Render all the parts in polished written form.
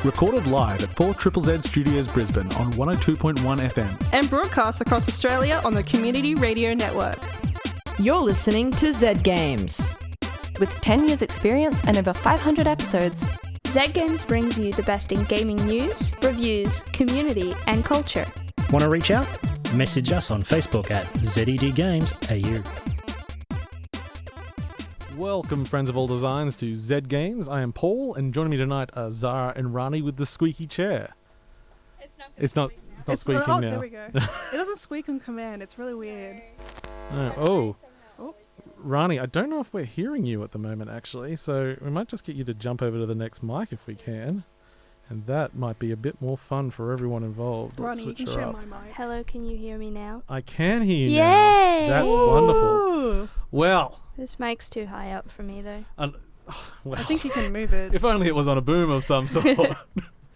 Recorded live at 4ZZZ Studios Brisbane on 102.1 FM. And broadcast across Australia on the Community Radio Network. You're listening to Z Games. With 10 years experience and over 500 episodes, Z Games brings you the best in gaming news, reviews, community and culture. Want to reach out? Message us on Facebook at ZEDGamesAU. Welcome, friends of all designs, to Z Games. I am Paul, and joining me tonight are Zara and Rani with the squeaky chair. It's not squeaking now. There we go. It doesn't squeak on command. It's really weird. Oh. Rani, I don't know if we're hearing you at the moment, actually, so we might just get you to jump over to the next mic if we can. And that might be a bit more fun for everyone involved. Let's Rani, you switch can her share up. my mic. Hello, can you hear me now? I can hear you Yay! now. That's wonderful. Well, This mic's too high up for me though. well, I think you can move it. if only it was on a boom of some sort.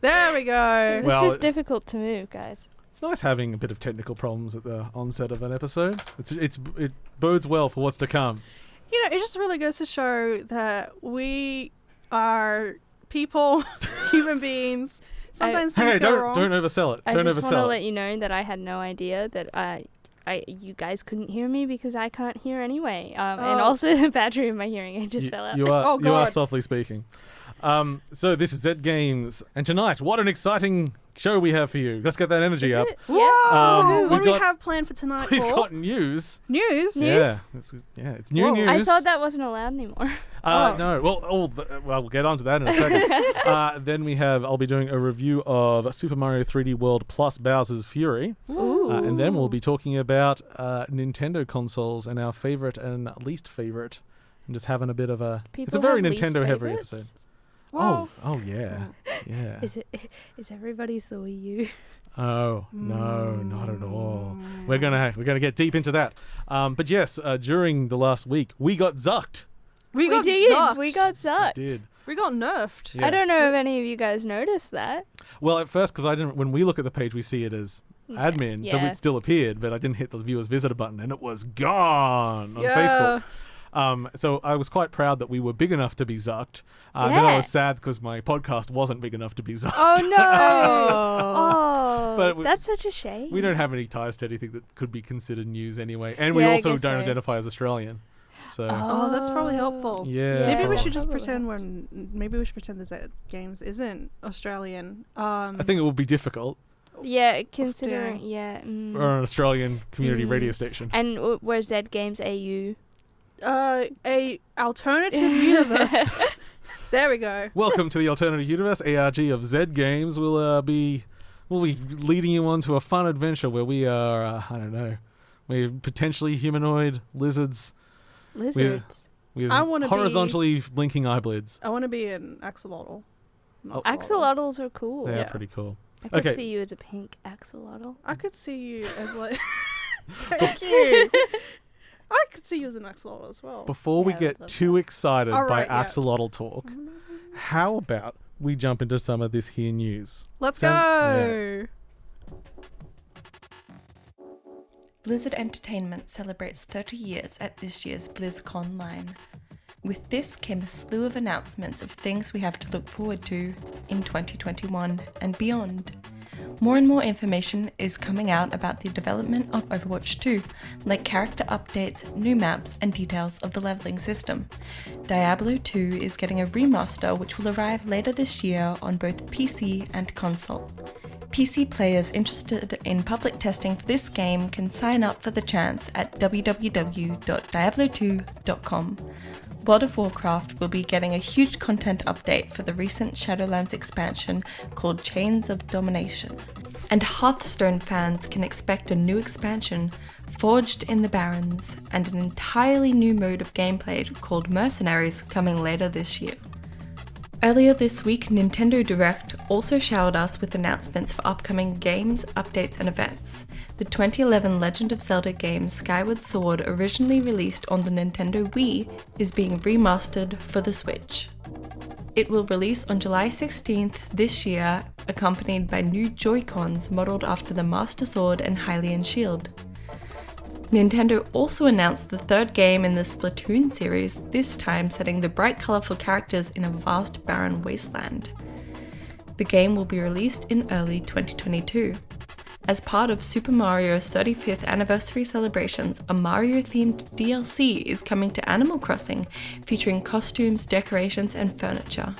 There we go. It's Well, just difficult to move, guys. It's nice having a bit of technical problems at the onset of an episode. It bodes well for what's to come. You know, it just really goes to show that we are people, human beings. Sometimes things go wrong. Don't oversell it. I Don't just want to oversell let it. you know that I had no idea that you guys couldn't hear me because I can't hear anyway. And also the battery in my hearing aid just fell out. You are Oh, God. softly speaking. So this is Z Games, and tonight, what an exciting show we have for you. Let's get that energy up. Whoa! What do we got- have planned for tonight, We've Paul? got news. News? Yeah, it's new Whoa. news. I thought that wasn't allowed anymore. No. Well, we'll get onto that in a second. Then I'll be doing a review of Super Mario 3D World plus Bowser's Fury. Ooh. And then we'll be talking about Nintendo consoles and our favorite and least favorite, and just having a bit of a. People It's a very have least Nintendo heavy favorites? episode. Whoa. Oh yeah, yeah. Is everybody's the Wii U? Oh no, not at all. We're gonna get deep into that. But yes, during the last week, we got zucked. We got did. zucked. We got sucked. Did. We got nerfed. Yeah. I don't know if any of you guys noticed that. Well, at first, because I didn't. When we look at the page, we see it as admin, so Yeah. it still appeared, but I didn't hit the viewers visitor button, and it was gone on Yeah. Facebook. So I was quite proud that we were big enough to be zucked. Then I Yeah. was sad because my podcast wasn't big enough to be zucked. Oh no! Oh. But That's such a shame. We don't have any ties to anything that could be considered news anyway, and we Yeah, I also guess don't so. identify as Australian. So Oh, that's probably helpful. yeah, Maybe we Yeah. should just Probably. pretend the Z Games isn't Australian. I think it will be difficult. Yeah, considering We're an Australian community Mm. radio station. And we're Z Games AU. A alternative universe. There we go. Welcome to the alternative universe. ARG of Z Games will be leading you on to a fun adventure where we are we're potentially humanoid lizards. Lizards. We I have wanna horizontally blinking eyelids. I want to be an axolotl. Oh. Axolotls are cool. They are Yeah. pretty cool. I could Okay. see you as a pink axolotl. I could see you as like. Thank you. I could see you as an axolotl as well. Before we Yeah, I get would love too excited All by right, yeah. axolotl talk, how about we jump into some of this here news? Let's Sound- go. Blizzard Entertainment celebrates 30 years at this year's BlizzCon line. With this came a slew of announcements of things we have to look forward to in 2021 and beyond. More and more information is coming out about the development of Overwatch 2, like character updates, new maps, and details of the leveling system. Diablo 2 is getting a remaster which will arrive later this year on both PC and console. PC players interested in public testing for this game can sign up for the chance at www.diablo2.com. World of Warcraft will be getting a huge content update for the recent Shadowlands expansion called Chains of Domination. And Hearthstone fans can expect a new expansion, Forged in the Barrens, and an entirely new mode of gameplay called Mercenaries coming later this year. Earlier this week, Nintendo Direct also showered us with announcements for upcoming games, updates, and events. The 2011 Legend of Zelda game Skyward Sword, originally released on the Nintendo Wii, is being remastered for the Switch. It will release on July 16th this year, accompanied by new Joy-Cons modelled after the Master Sword and Hylian Shield. Nintendo also announced the third game in the Splatoon series, this time setting the bright colourful characters in a vast barren wasteland. The game will be released in early 2022. As part of Super Mario's 35th anniversary celebrations, a Mario-themed DLC is coming to Animal Crossing, featuring costumes, decorations, and furniture.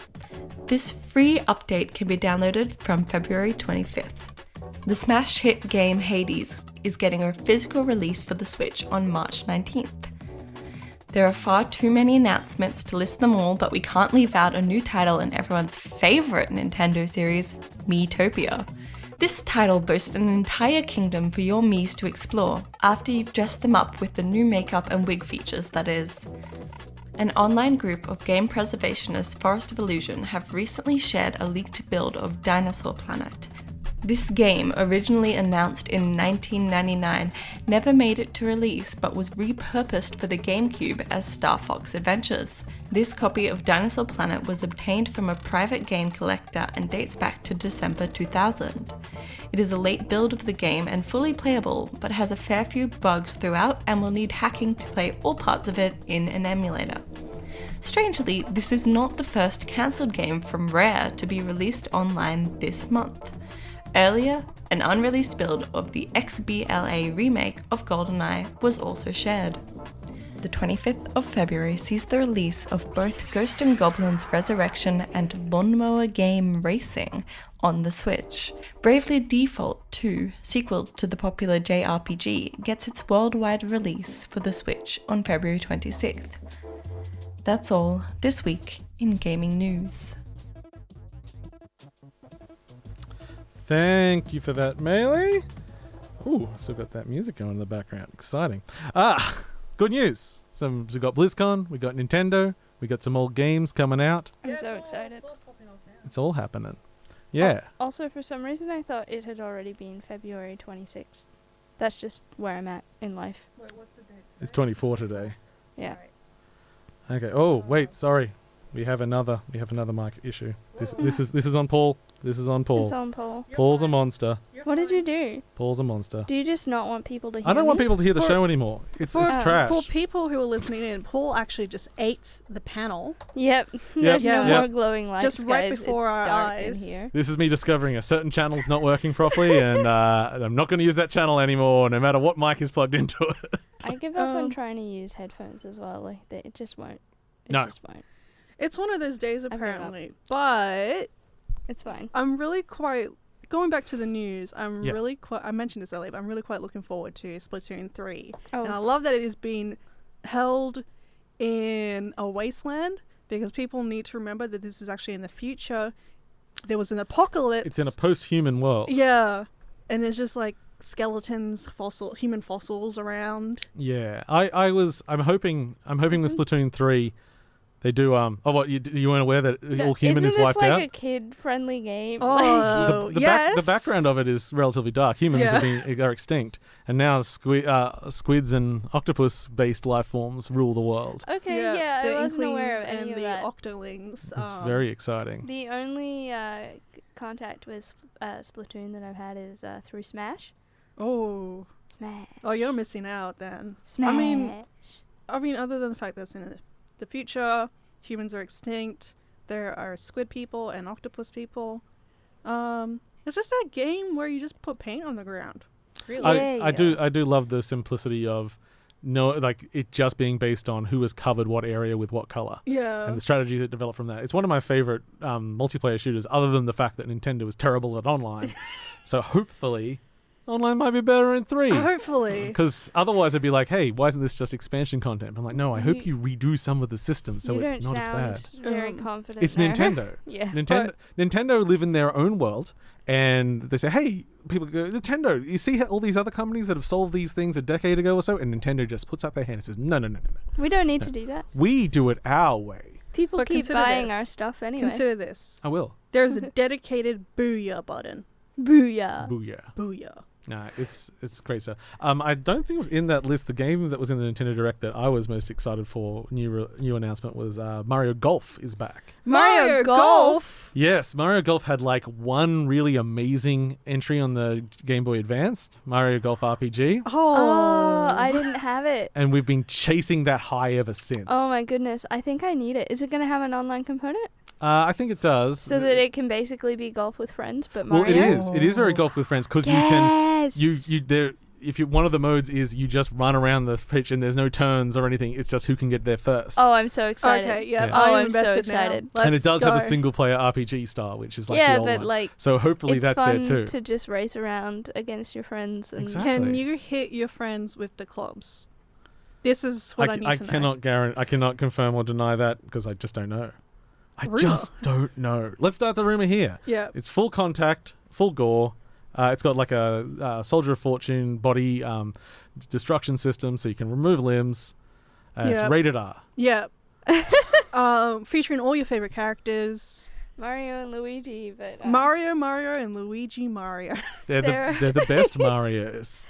This free update can be downloaded from February 25th. The smash hit game Hades is getting a physical release for the Switch on March 19th. There are far too many announcements to list them all, but we can't leave out a new title in everyone's favourite Nintendo series, Miitopia. This title boasts an entire kingdom for your Miis to explore, after you've dressed them up with the new makeup and wig features, that is. An online group of game preservationists, Forest of Illusion, have recently shared a leaked build of Dinosaur Planet. This game, originally announced in 1999, never made it to release but was repurposed for the GameCube as Star Fox Adventures. This copy of Dinosaur Planet was obtained from a private game collector and dates back to December 2000. It is a late build of the game and fully playable, but has a fair few bugs throughout and will need hacking to play all parts of it in an emulator. Strangely, this is not the first cancelled game from Rare to be released online this month. Earlier, an unreleased build of the XBLA remake of GoldenEye was also shared. The 25th of February sees the release of both Ghost & Goblins Resurrection and Lawnmower Game Racing on the Switch. Bravely Default 2, sequel to the popular JRPG, gets its worldwide release for the Switch on February 26th. That's all this week in gaming news. Thank you for that, Melee. Ooh, still got that music going in the background. Exciting. Good news. We got BlizzCon, we got Nintendo, we got some old games coming out. I'm so excited. It's all happening. Yeah. Also, for some reason, I thought it had already been February 26th. That's just where I'm at in life. Wait, what's the date today? It's 24 today. Yeah. Okay. Oh, wait, sorry. We have another mic issue. This is on Paul. This is on Paul. It's on Paul. Paul's a monster. What did you do? Paul's a monster. Do you just not want people to hear I don't want me? people to hear the show anymore. It's trash. For people who are listening in, Paul actually just ate the panel. Yep. There's no Yep. more glowing lights, Just right guys. before It's our dark eyes. in here. This is me discovering a certain channel's not working properly, and I'm not going to use that channel anymore, no matter what mic is plugged into it. I give up on trying to use headphones as well. Like, it just won't. It No. just won't. It's one of those days, given up. apparently. But It's fine. I'm really quite... Going back to the news, I'm Yeah. really quite... I mentioned this earlier, but I'm really quite looking forward to Splatoon 3. Oh. And I love that it is being held in a wasteland, because people need to remember that this is actually in the future. There was an apocalypse. It's in a post-human world. Yeah. And there's just like skeletons, human fossils around. Yeah. I'm hoping with Splatoon 3 they do you weren't aware that all human is wiped Isn't this out? like a kid-friendly game? Oh, The background of it is relatively dark. Humans are extinct, and now squids and octopus-based life forms rule the world. Okay, yeah, the I wasn't aware of Inklings any and of the that. Octolings. It's very exciting. The only contact with Splatoon that I've had is through Smash. Oh, Smash. oh, you're missing out then. Smash. I mean, other than the fact that it's in the future, humans are extinct. There are squid people and octopus people. It's just that game where you just put paint on the ground. Really, I do love the simplicity of it just being based on who has covered what area with what color. Yeah. And the strategy that developed from that. It's one of my favorite multiplayer shooters, other than the fact that Nintendo is terrible at online. So hopefully online might be better in 3. Hopefully. Because otherwise it'd be like, hey, why isn't this just expansion content? I'm like, no, I hope you redo some of the systems so it's not as bad. Very confident. It's there. Nintendo. Yeah. Nintendo live in their own world, and they say, hey, people go, Nintendo, you see all these other companies that have solved these things a decade ago or so, and Nintendo just puts up their hand and says, no. We don't need to do that. We do it our way. People But keep consider buying this. our stuff anyway. Consider this. I will. There's a dedicated booyah button. Booyah. Booyah. Booyah. Nah, it's great stuff. I don't think it was in that list. The game that was in the Nintendo Direct that I was most excited for, new announcement, was Mario Golf is back. Mario Golf? Yes, Mario Golf had like one really amazing entry on the Game Boy Advance, Mario Golf RPG. Oh, I didn't have it. And we've been chasing that high ever since. Oh my goodness. I think I need it. Is it going to have an online component? I think it does. So that it can basically be golf with friends, but Well, Mario. it is. It is very golf with friends because Yes. you there. If you one of the modes is you just run around the pitch and there's no turns or anything. It's just who can get there first. Oh, I'm so excited. Okay, yeah. Yeah. Oh, I'm I'm so invested now. excited. and it Let's does have a go. single player RPG style, which is like yeah, the old but one. like So hopefully it's that's fun there too. to just race around against your friends. And Exactly. Can you hit your friends with the clubs? This is what I need to know. cannot guarantee. I cannot confirm or deny that because I just don't know. I Rumor. just don't know. Let's start the rumor here. Yeah. It's full contact, full gore. It's got like a Soldier of Fortune body destruction system, so you can remove limbs. It's Yep. rated R. Yeah. Featuring all your favorite characters. Mario and Luigi, but Mario, and Luigi Mario. They're They're- the best Marios.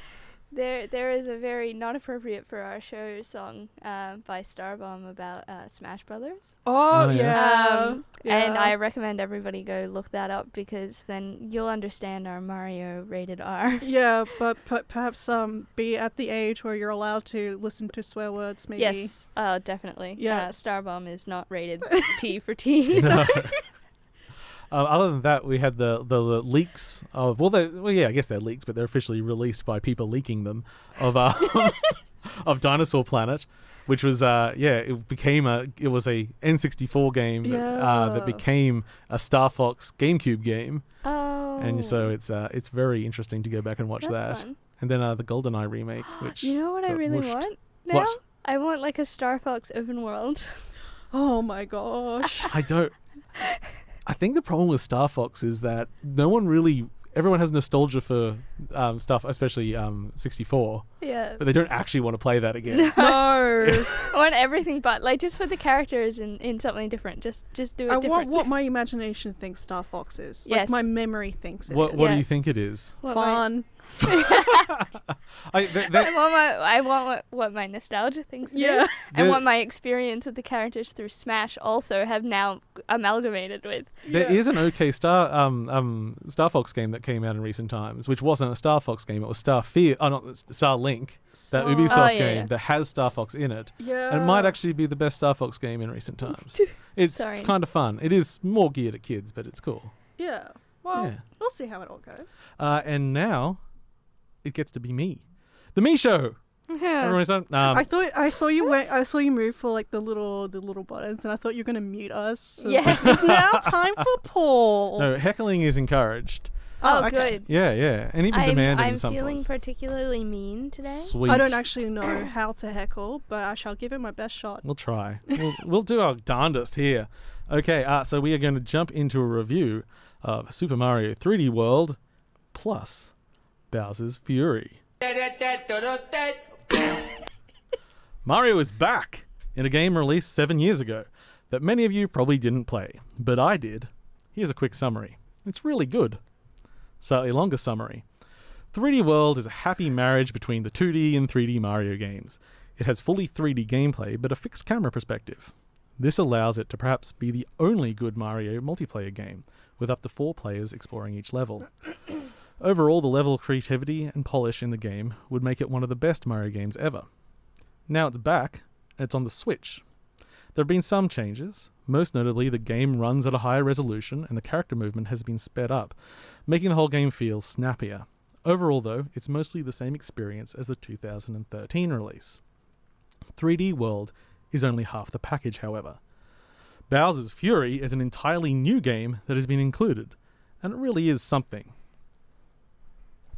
there is a very not appropriate for our show song by Starbomb about Smash Brothers. Oh, yes. yeah. And Yeah. I recommend everybody go look that up because then you'll understand our Mario rated R. Yeah, but perhaps be at the age where you're allowed to listen to swear words, maybe. Yes, definitely. Yeah. Starbomb is not rated T for T. No. Other than that, we had the leaks of I guess they're leaks, but they're officially released by people leaking them of of Dinosaur Planet, which was it was a N64 game that became a Star Fox GameCube game, Oh. and so it's very interesting to go back and watch That's that. fun. And then the GoldenEye remake, which You know what I got really whooshed. want now? What? I want like a Star Fox open world. Oh my gosh. I think the problem with Star Fox is that everyone has nostalgia for stuff, especially 64, Yeah. but they don't actually want to play that again. No. I want everything but like just put the characters in something different. Just do it I different. want what my imagination thinks Star Fox is. Like Yes. my memory thinks it What is. do you think it is? What my- Fun. I want what my nostalgia thinks. Yeah. And The- what my experience with the characters through Smash also have now amalgamated with. There is an okay Star Fox game that came out in recent times, which wasn't a Star Fox game. It was Star Link, that Ubisoft game that has Star Fox in it. Yeah. And it might actually be the best Star Fox game in recent times. It's Sorry. kind of fun. It is more geared at kids, but it's cool. Yeah. Well, Yeah. we'll see how it all goes. And now it gets to be me, the Me Show. Everyone's done. I saw you move for like the little buttons, and I thought you were gonna mute us. So Yeah. it's now time for Paul. No, heckling is encouraged. Oh, okay. good. Yeah, and even demanding in I'm some feeling forms. particularly mean today. Sweet. I don't actually know how to heckle, but I shall give it my best shot. We'll try. We'll do our darndest here. Okay, so we are going to jump into a review of Super Mario 3D World plus Bowser's Fury. Mario is back in a game released 7 years ago that many of you probably didn't play, but I did. Here's a quick summary. It's really good. Slightly longer summary. 3D World is a happy marriage between the 2D and 3D Mario games. It has fully 3D gameplay, but a fixed camera perspective. This allows it to perhaps be the only good Mario multiplayer game, with up to 4 players exploring each level. Overall, the level of creativity and polish in the game would make it one of the best Mario games ever. Now it's back, and it's on the Switch. There have been some changes. Most notably, the game runs at a higher resolution and the character movement has been sped up, making the whole game feel snappier. Overall, though, it's mostly the same experience as the 2013 release. 3D World is only half the package, however. Bowser's Fury is an entirely new game that has been included, and it really is something.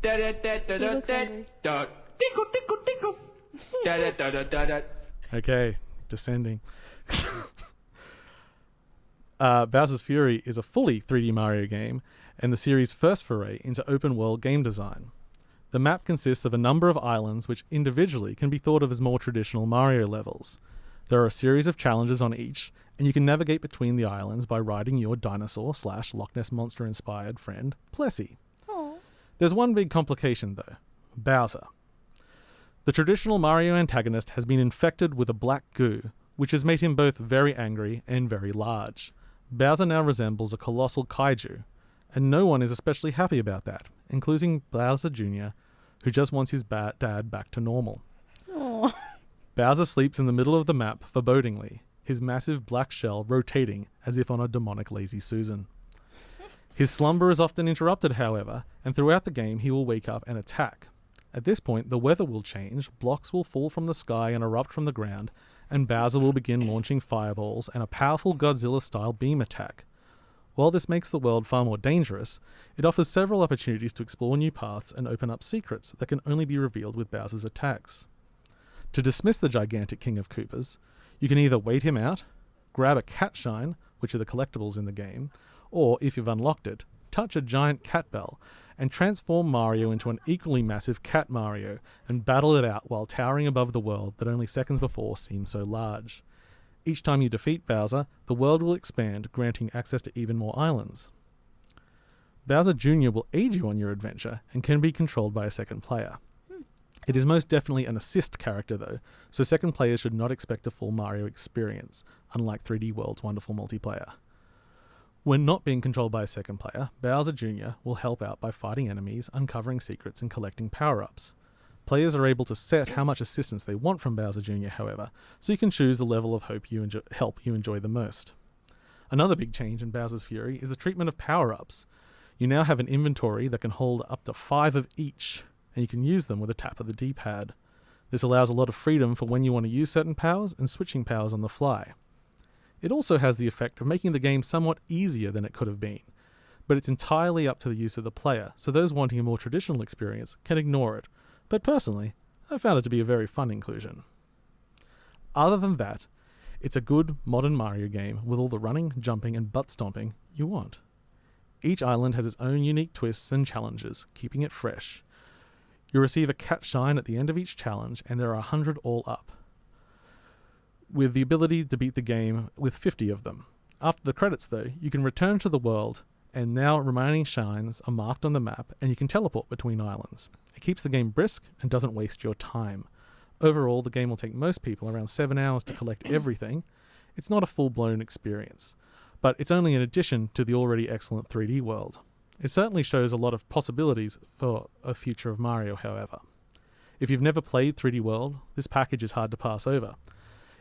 He looks angry. Okay, descending. Bowser's Fury is a fully 3D Mario game and the series' first foray into open-world game design. The map consists of a number of islands which individually can be thought of as more traditional Mario levels. There are a series of challenges on each, and you can navigate between the islands by riding your dinosaur/Loch Ness Monster-inspired friend, Plessy. Aww. There's one big complication, though. Bowser. The traditional Mario antagonist has been infected with a black goo, which has made him both very angry and very large. Bowser now resembles a colossal kaiju, and no one is especially happy about that, including Bowser Jr., who just wants his dad back to normal. Aww. Bowser sleeps in the middle of the map forebodingly, his massive black shell rotating as if on a demonic lazy Susan. His slumber is often interrupted, however, and throughout the game he will wake up and attack. At this point, the weather will change, blocks will fall from the sky and erupt from the ground, and Bowser will begin launching fireballs and a powerful Godzilla-style beam attack. While this makes the world far more dangerous, it offers several opportunities to explore new paths and open up secrets that can only be revealed with Bowser's attacks. To dismiss the gigantic King of Koopas, you can either wait him out, grab a cat shine, which are the collectibles in the game, or, if you've unlocked it, touch a giant cat bell and transform Mario into an equally massive Cat Mario and battle it out while towering above the world that only seconds before seemed so large. Each time you defeat Bowser, the world will expand, granting access to even more islands. Bowser Jr. will aid you on your adventure and can be controlled by a second player. It is most definitely an assist character though, so second players should not expect a full Mario experience, unlike 3D World's wonderful multiplayer. When not being controlled by a second player, Bowser Jr. will help out by fighting enemies, uncovering secrets, and collecting power-ups. Players are able to set how much assistance they want from Bowser Jr., however, so you can choose the level of help you enjoy the most. Another big change in Bowser's Fury is the treatment of power-ups. You now have an inventory that can hold up to 5 of each, and you can use them with a tap of the D-pad. This allows a lot of freedom for when you want to use certain powers and switching powers on the fly. It also has the effect of making the game somewhat easier than it could have been, but it's entirely up to the use of the player, so those wanting a more traditional experience can ignore it. But personally, I found it to be a very fun inclusion. Other than that, it's a good modern Mario game with all the running, jumping, and butt stomping you want. Each island has its own unique twists and challenges, keeping it fresh. You receive a cat shine at the end of each challenge, and there are 100 all up, with the ability to beat the game with 50 of them. After the credits, though, you can return to the world, and now remaining shines are marked on the map, and you can teleport between islands. It keeps the game brisk and doesn't waste your time. Overall, the game will take most people around 7 hours to collect everything. It's not a full-blown experience, but it's only an addition to the already excellent 3D world. It certainly shows a lot of possibilities for a future of Mario, however. If you've never played 3D World, this package is hard to pass over.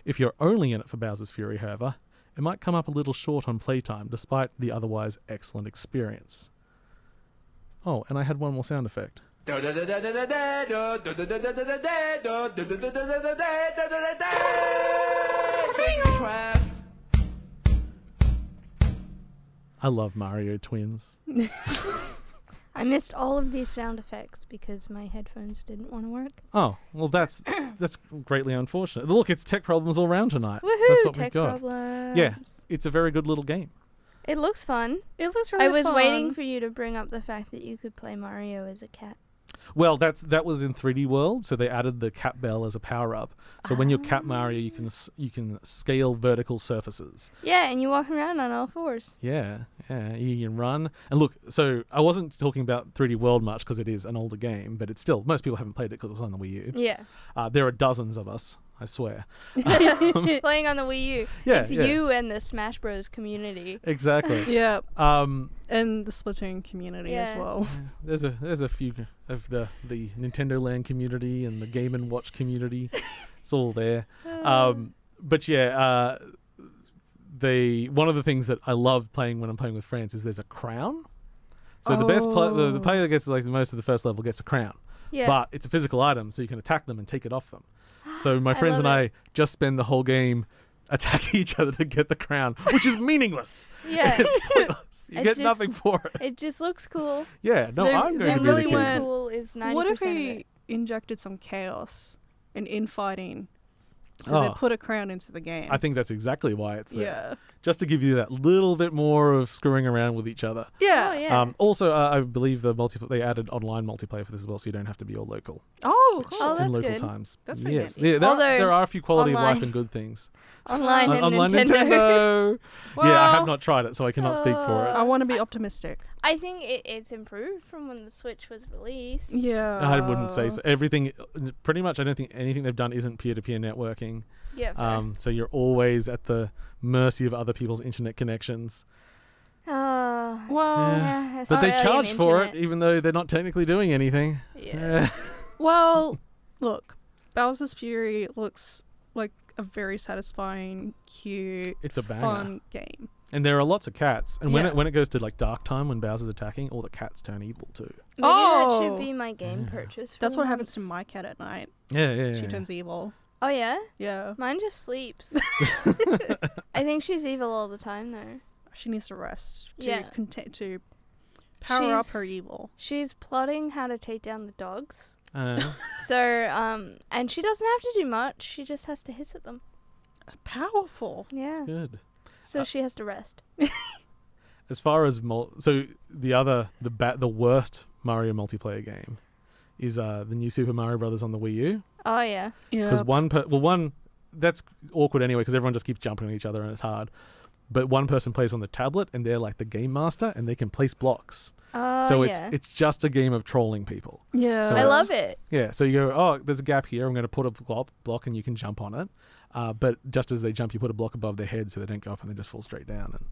If you're only in it for Bowser's Fury, however, it might come up a little short on playtime despite the otherwise excellent experience. Oh, and I had one more sound effect. I love Mario Twins. I missed all of these sound effects because my headphones didn't want to work. Oh, well that's greatly unfortunate. Look, it's tech problems all around tonight. Woohoo! That's what Tech we've got. problems. Yeah, it's a very good little game. It looks fun. It looks really I was fun. waiting for you to bring up the fact that you could play Mario as a cat. Well, that was in 3D World, so they added the cat bell as a power up. So when you're Cat Mario, you can scale vertical surfaces. Yeah, and you walk around on all fours. Yeah, you can run. And look, so I wasn't talking about 3D World much because it is an older game, but it's still, most people haven't played it because it was on the Wii U. Yeah. There are dozens of us, I swear. Playing on the Wii U. Yeah, it's you and the Smash Bros community. Exactly. Yeah. And the Splatoon community as well. There's a few of the Nintendo Land community and the Game & Watch community. It's all there. But yeah, one of the things that I love playing when I'm playing with friends is there's a crown. So the best the player that gets like the most of the first level gets a crown. Yeah. But it's a physical item, so you can attack them and take it off them. So my friends and I just spend the whole game attacking each other to get the crown, which is meaningless. Yeah. It's pointless. You get nothing for it. It just looks cool. Yeah, no, I'm going to be really the king. went, cool is 90% what if of we it. injected some chaos and infighting? So they put a crown into the game. I think that's exactly why it's there. Yeah. Just to give you that little bit more of screwing around with each other. Yeah. Oh, yeah. Also, I believe they added online multiplayer for this as well, so you don't have to be all local. Oh, cool. Oh, that's in local good. times. That's pretty yes. handy. Yeah, there are a few quality of online- life and good things. Online and Online Nintendo. Yeah, I have not tried it, so I cannot speak for it. I want to be optimistic. I think it's improved from when the Switch was released. Yeah. I wouldn't say so. Everything, pretty much, I don't think anything they've done isn't peer-to-peer networking. Yeah. Fair. So you're always at the mercy of other people's internet connections. Well, yeah, But they Australian charge for it, internet. even though they're not technically doing anything. Yeah. well, look, Bowser's Fury looks like a very satisfying, cute, It's a banger. fun game. And there are lots of cats. And Yeah. when it goes to like dark time when Bowser's attacking, all the cats turn evil too. Maybe that Oh. should be my game purchase. That's for what the happens to month. my cat at night. Yeah. She turns evil. Oh yeah, Yeah. mine just sleeps. I think she's evil all the time though. She needs to rest to Yeah. to power up her She's- evil. She's plotting how to take down the dogs. Uh, So, and she doesn't have to do much. She just has to hiss at them. Powerful. Yeah. It's good. So she has to rest. As far as so the worst Mario multiplayer game is the new Super Mario Brothers on the Wii U. Oh yeah. Because Yeah. one that's awkward anyway because everyone just keeps jumping at each other and it's hard. But one person plays on the tablet and they're like the game master and they can place blocks. Oh So yeah. it's just a game of trolling people. Yeah. So I it's- love it. Yeah, so you go, oh, there's a gap here. I'm going to put a block and you can jump on it. But just as they jump, you put a block above their head so they don't go up and they just fall straight down. And,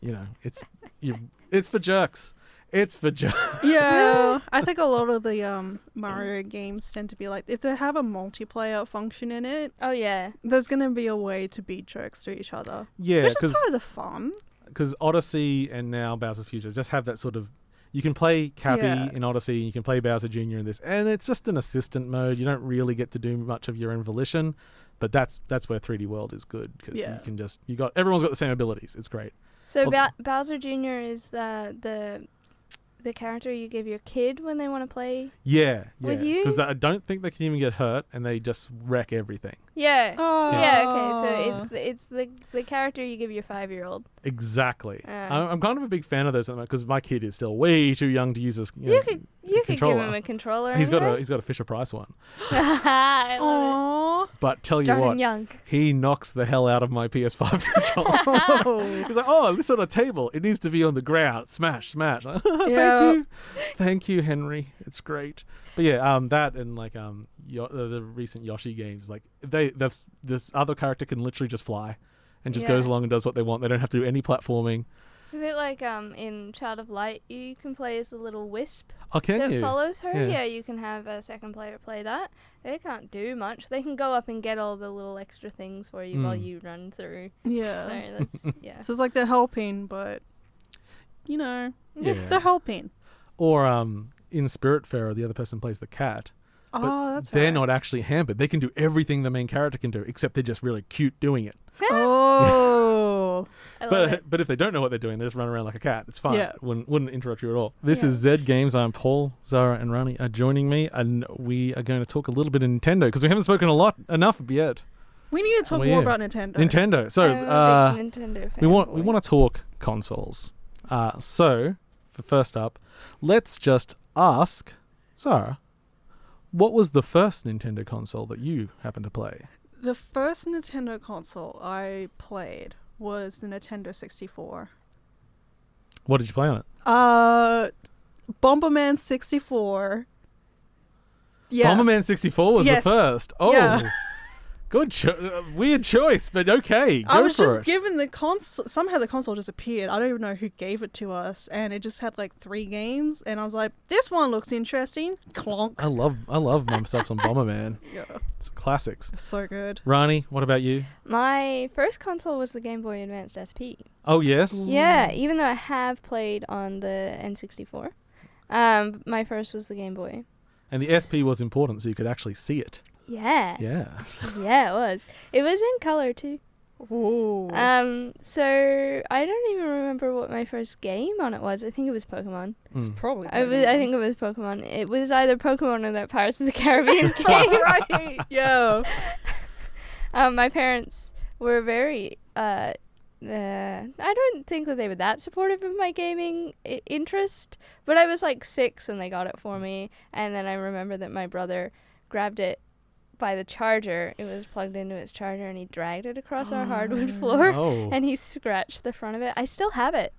you know, it's for jerks. It's for jerks. Yeah, I think a lot of the Mario games tend to be like, if they have a multiplayer function in it, Oh yeah. there's going to be a way to be jerks to each other. Yeah, Which is part of the fun. because Odyssey and now Bowser's Future just have that sort of... You can play Cappy Yeah. in Odyssey, you can play Bowser Jr. in this, and it's just an assistant mode. You don't really get to do much of your own volition, but that's where 3D World is good because Yeah. you can just... Everyone's got the same abilities. It's great. So Well- Bowser Jr. is the character you give your kid when they want to play. Yeah. With you? Because I don't think they can even get hurt, and they just wreck everything. Yeah. Oh. Yeah. Okay. So it's the character you give your 5-year-old. Exactly. Ah. I'm kind of a big fan of those because my kid is still way too young to use this. You could give controller. him a controller. He's anyway. got a Fisher Price one. I love Aww. But tell it. Starting you what, young. he knocks the hell out of my PS5 controller. He's like, oh, this on a table. It needs to be on the ground. Smash, smash. Yeah. Thank you, Henry. It's great. But yeah, that and like the recent Yoshi games, like this other character can literally just fly and just Yeah. goes along and does what they want. They don't have to do any platforming. It's a bit like in Child of Light, you can play as the little wisp Oh, can that you? follows her. Yeah. Yeah, you can have a second player play that. They can't do much. They can go up and get all the little extra things for you while you run through. Yeah. So that's yeah. So it's like they're helping, but, you know, Yeah. they're helping. Or in Spiritfarer, the other person plays the cat. Oh, that's They're right. not actually hampered. They can do everything the main character can do, except they're just really cute doing it. Oh. I love it. But if they don't know what they're doing, they just run around like a cat. It's fine. Yeah. Wouldn't interrupt you at all. This Yeah. is Zed Games. I'm Paul, Zara, and Rani are joining me, and we are going to talk a little bit of Nintendo because we haven't spoken enough yet. We need to talk Oh, more yeah. about Nintendo. Nintendo. So I'm a big Nintendo fan. we want to talk consoles. So for first up, let's just ask Zara, what was the first Nintendo console that you happened to play? The first Nintendo console I played was the Nintendo 64. What did you play on it? Bomberman 64. Yeah. Bomberman 64 was Yes. the first. Oh, Yeah. good weird choice, but okay, go I was for just it. given the console. Somehow the console just appeared. I don't even know who gave it to us, and it just had like 3 games. And I was like, "This one looks interesting." Clonk. I love myself some Bomberman. Yeah, It's classics. so good. Rani, what about you? My first console was the Game Boy Advanced SP. Oh yes. Yeah, even though I have played on the N64. My first was the Game Boy. And the SP was important, so you could actually see it. Yeah. Yeah. Yeah, it was. It was in color too. Ooh. So I don't even remember what my first game on it was. I think it was Pokemon. Probably. I think it was Pokemon. It was either Pokemon or that Pirates of the Caribbean game. Right. Yeah. My parents were very. I don't think that they were that supportive of my gaming interest, but I was like 6 and they got it for me. And then I remember that my brother grabbed it by the charger. It was plugged into its charger and he dragged it across our hardwood floor Oh. and he scratched the front of it. I still have it.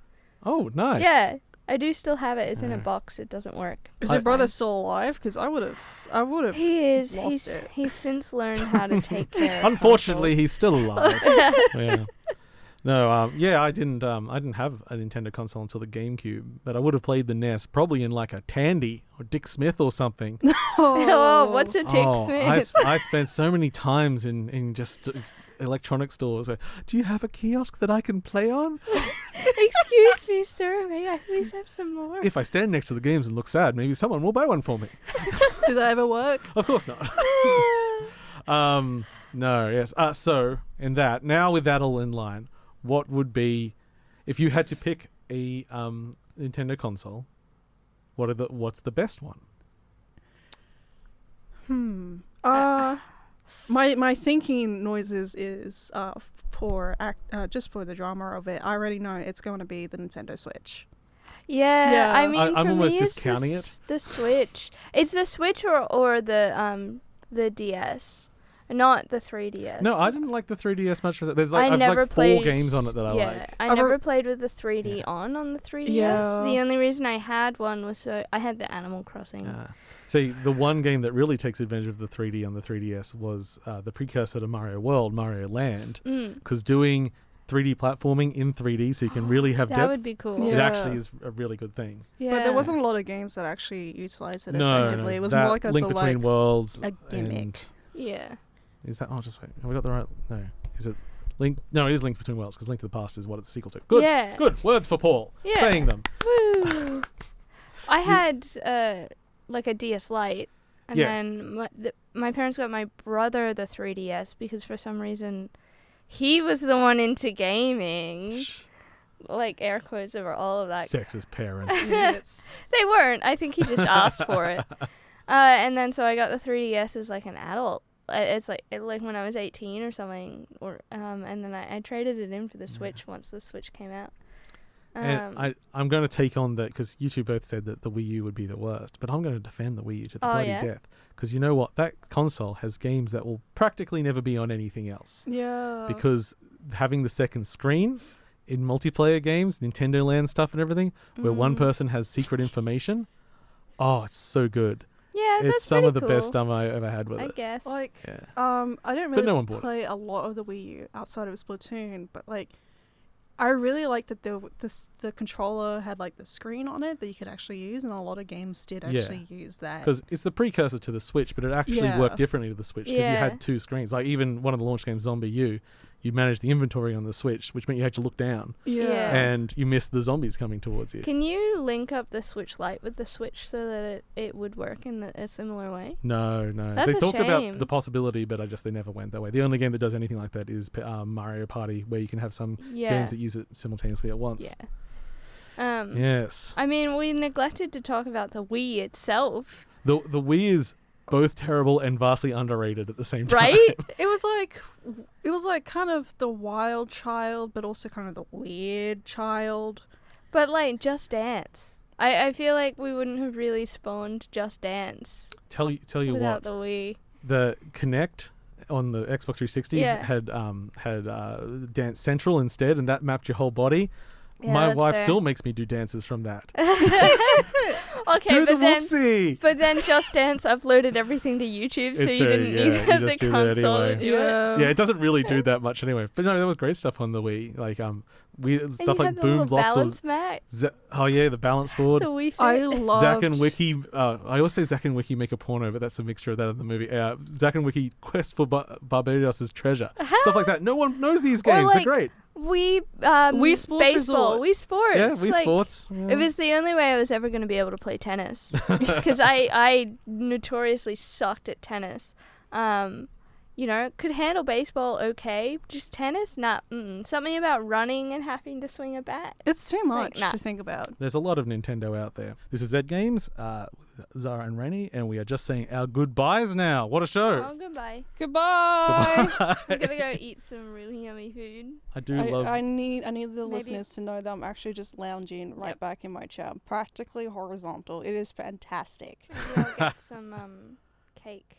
Oh, nice. Yeah, I do still have it. It's in a box. It doesn't work. Is I- your brother still alive? Because I would have. He is. lost it. He's since learned how to take care of Unfortunately, consoles. he's still alive. Yeah. No, yeah, I didn't have a Nintendo console until the GameCube, but I would have played the NES probably in like a Tandy or Dick Smith or something. Oh, what's a Dick Smith? I spent so many times in just electronic stores. Where, do you have a kiosk that I can play on? Excuse me, sir. May I please have some more? If I stand next to the games and look sad, maybe someone will buy one for me. Did that ever work? Of course not. No, yes. So, in that, now with that all in line, what would be, if you had to pick a Nintendo console, what's the best one? My thinking noises is just for the drama of it. I already know it's going to be the Nintendo Switch. Yeah, I mean, I'm for almost me, discounting it's the Switch. It's the Switch or the DS, not the 3DS. No, I didn't like the 3DS much. There's like I've never like played 4 games on it that I like. Yeah, I never played with the 3D on the 3DS. Yeah. The only reason I had one was so I had the Animal Crossing. See, the one game that really takes advantage of the 3D on the 3DS was the precursor to Mario World, Mario Land, because doing 3D platforming in 3D so you can really have that depth. would be cool. It Yeah. actually is a really good thing. Yeah. But there wasn't a lot of games that actually utilized it No, effectively. It was that more like a Link sort of Between like Worlds. a gimmick. And Yeah. is that? Oh, just wait. Have we got the right? No. Is it Link? No, it is Link Between Worlds because Link to the Past is what it's a sequel to. Good. Yeah. Good. Words for Paul. Yeah. Saying them. Woo. I had like a DS Lite, and Yeah. then my parents got my brother the 3DS because for some reason he was the one into gaming. Like air quotes over all of that. Sexist parents. Yes. They weren't. I think he just asked for it. And then so I got the 3DS as like an adult. It's like when I was 18 or something, or and then I traded it in for the Switch once the Switch came out. And I'm going to take on that because you two both said that the Wii U would be the worst, but I'm going to defend the Wii U to the bloody death because you know what? That console has games that will practically never be on anything else. Yeah. Because having the second screen in multiplayer games, Nintendo Land stuff and everything, where one person has secret information, it's so good. Yeah, that's it's some of the pretty best cool, time I ever had with I it. guess. Like, Yeah. I don't But no really one bought it. play a lot of the Wii U outside of Splatoon, but like, I really liked that the controller had like the screen on it that you could actually use, and a lot of games did actually use that. Because it's the precursor to the Switch, but it actually worked differently to the Switch because you had 2 screens. Like even one of the launch games, Zombie U, you managed the inventory on the Switch, which meant you had to look down, Yeah. and you missed the zombies coming towards you. Can you link up the Switch Lite with the Switch so that it would work in a similar way? No. That's They a talked shame. about the possibility, but they never went that way. The only game that does anything like that is Mario Party, where you can have some games that use it simultaneously at once. Yeah. Yes. I mean, we neglected to talk about the Wii itself. The Wii is both terrible and vastly underrated at the same time. Right? It was like kind of the wild child, but also kind of the weird child. But like Just Dance. I feel like we wouldn't have really spawned Just Dance Tell you without what. the Wii. The Kinect on the Xbox 360 had Dance Central instead, and that mapped your whole body. Yeah, My that's wife fair. still makes me do dances from that. Okay, Do the but then whoopsie! but then Just Dance uploaded everything to YouTube, so It's you true, didn't yeah, need you the just do that console anyway. to do it. Yeah, it doesn't really do that much anyway. But no, there was great stuff on the Wii, like And stuff you like had the Boom little Blocks or balance mat, the balance board. the Wii Fit. I love Zack and Wiki. I always say Zack and Wiki make a porno, but that's a mixture of that in the movie. Zack and Wiki quest for Barbados' treasure, stuff like that. No one knows these Or, games. like, They're great. Wii Sports baseball, Resort. Wii Sports. Yeah, Wii like, Sports. Yeah. It was the only way I was ever going to be able to play tennis because I notoriously sucked at tennis. Could handle baseball okay, just tennis, nah. Something about running and having to swing a bat. It's too much nah. to think about. There's a lot of Nintendo out there. This is Zed Games, with Zara and Rennie, and we are just saying our goodbyes now. What a show! Oh, goodbye. Goodbye. I'm gonna go eat some really yummy food. I do love. I need the Maybe- listeners to know that I'm actually just lounging right back in my chair, practically horizontal. It is fantastic. Maybe I'll get some cake.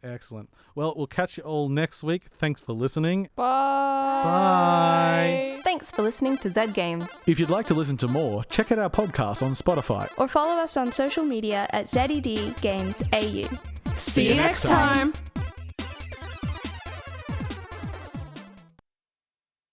Excellent. Well, we'll catch you all next week. Thanks for listening. Bye. Thanks for listening to Zed Games. If you'd like to listen to more, check out our podcast on Spotify. Or follow us on social media at ZED Games AU. See you next time.